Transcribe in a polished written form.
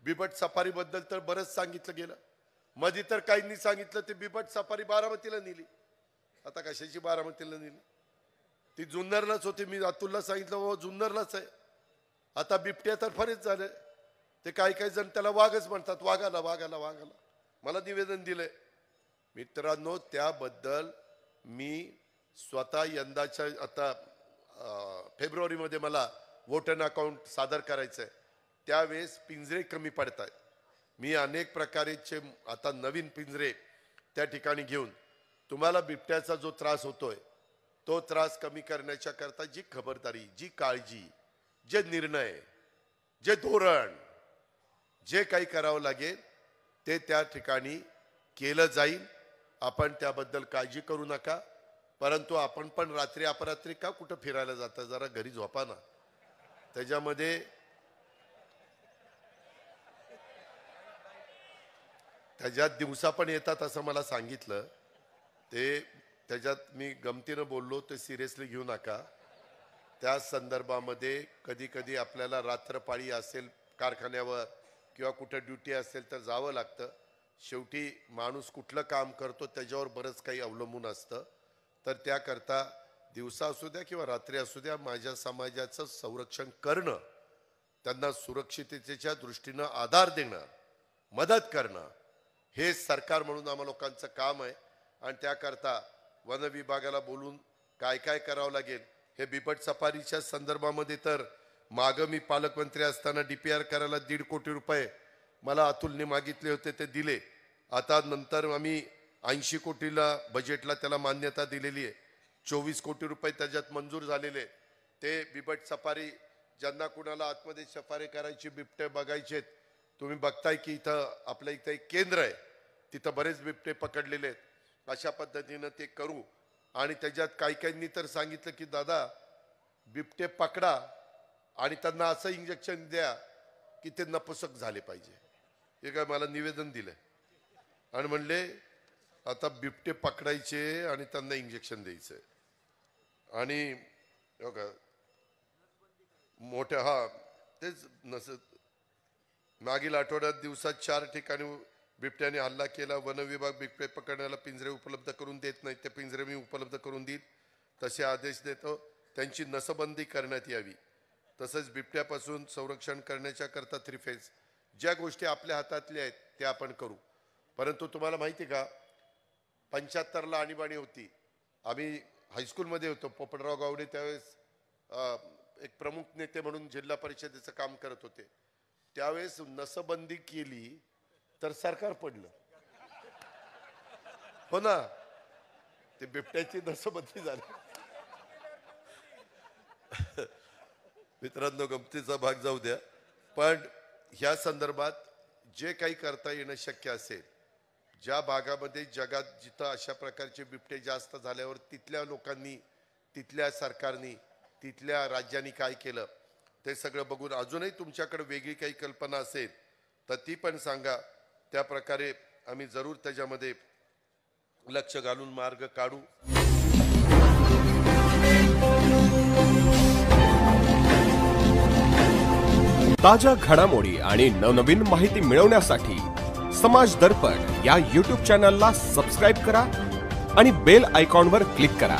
बिबट safari बद्दल तर बरंच सांगितलं गेलं. मध्ये तर काहींनी सांगितलं ते बिबट सफारी बारामतीला नेली. आता कशाची बारामतीला नेली? ती जुन्नरलाच होती. मी अतुलला सांगितलं हो जुन्नरलाच आहे. आता बिबट्या तर फारच झाले. ते काही जण त्याला वाघच म्हणतात. वाघाला वाघाला वाघाला. मला निवेदन दिलंय. मित्रांनो, त्याबद्दल मी स्वतः यंदाच्या आता फेब्रुवारीमध्ये मला वोटर अकाउंट सादर करायचं आहे. त्यावेळेस पिंजरे कमी पडत आहेत. मी अनेक प्रकारचे आता नवीन पिंजरे त्या ठिकाणी घेऊन तुम्हाला बिबट्याचा जो त्रास होतोय तो त्रास कमी करण्याच्या करता जी खबरदारी, जी काळजी, जे निर्णय, जे धोरण, जे काही करावं लागेल ते त्या ठिकाणी केलं जाईल. आपण त्याबद्दल काळजी करू नका. परंतु आपण पण रात्री अपरात्री का कुठं फिरायला जाता? जरा घरी झोपा ना. त्याच्यामध्ये त्याच्यात दिवसा पण येतात असं मला सांगितलं. ते त्याच्यात मी गमतीनं बोललो, ते सिरियसली घेऊ नका. त्या संदर्भामध्ये कधी कधी आपल्याला रात्रपाळी असेल कारखान्यावर किंवा कुठं ड्युटी असेल तर जावं लागतं. शेवटी माणूस कुठलं काम करतो त्याच्यावर बरंच काही अवलंबून असतं. तर त्याकरता दिवसा असू द्या किंवा रात्री असू द्या माझ्या समाजाचं संरक्षण करणं, त्यांना सुरक्षिततेच्या दृष्टीनं आधार देणं, मदत करणं हे सरकार म्हणून आम्हा लोकांचं काम आहे. आणि त्याकरता वन विभागाला बोलून काय काय करावं लागेल हे बिबट सफारीच्या संदर्भामध्ये तर मागं मी पालकमंत्री असताना DPR करायला 1.5 कोटी रुपये मला अतुलने मागितले होते, ते दिले. आता नंतर आम्ही 80 कोटीला बजेटला त्याला मान्यता दिलेली आहे. 24 कोटी रुपये त्याच्यात मंजूर झालेले. ते बिबट सफारी ज्यांना कुणाला आतमध्ये सफारी करायची, बिबटे बघायचे, तुम्ही बघताय की इथं आपल्या इथं एक केंद्र आहे, तिथं बरेच बिबटे पकडलेले आहेत. अशा पद्धतीनं ते करू. आणि त्याच्यात काहींनी तर सांगितलं की दादा बिबटे पकडा आणि त्यांना असं इंजेक्शन द्या की ते नपुसक झाले पाहिजे. हे काय मला निवेदन दिलंय आणि म्हणले आता बिबटे पकडायचे आणि त्यांना इंजेक्शन द्यायचंय. आणि मोठ्या तेच मागील आठवड्यात दिवसात 4 ठिकाणी बिबट्याने हल्ला केला. वन विभाग बिबटे पकडण्याला पिंजरे उपलब्ध करून देत नाही. ते पिंजरे मी उपलब्ध करून देईल तसे आदेश देतो. त्यांची नसबंदी करण्यात यावी. तसंच बिबट्यापासून संरक्षण करण्याच्या करता 3 फेज ज्या गोष्टी आपल्या हातातल्या आहेत त्या आपण करू. परंतु तुम्हाला माहिती का 75ला आणीबाणी होती. आम्ही हायस्कूलमध्ये होतो. पोपटराव गावडे त्यावेळेस एक प्रमुख नेते म्हणून जिल्हा परिषदेचं काम करत होते. त्यावेळेस नसबंदी केली तर सरकार पडलं. हो ना, ते बिबट्याची नसबंदी झाली. मित्रांनो, गमतीचा भाग जाऊ द्या. पण ह्या संदर्भात जे काही करता येणं शक्य असेल, ज्या भागामध्ये जगात जिथं अशा प्रकारचे बिबटे जास्त झाल्यावर तिथल्या लोकांनी, तिथल्या सरकारनी, तिथल्या राज्यांनी काय केलं ते सगळं बघून अजूनही तुमच्याकडे वेगळी काही कल्पना असेल तर ती पण सांगा. त्या प्रकारे आम्ही जरूर त्याच्यामध्ये लक्ष घालून मार्ग काढू. ताज्या घडामोडी आणि नवनवीन माहिती मिळवण्यासाठी समाज दर्पण या YouTube चॅनलला सबस्क्राइब करा आणि बेल आयकॉनवर क्लिक करा.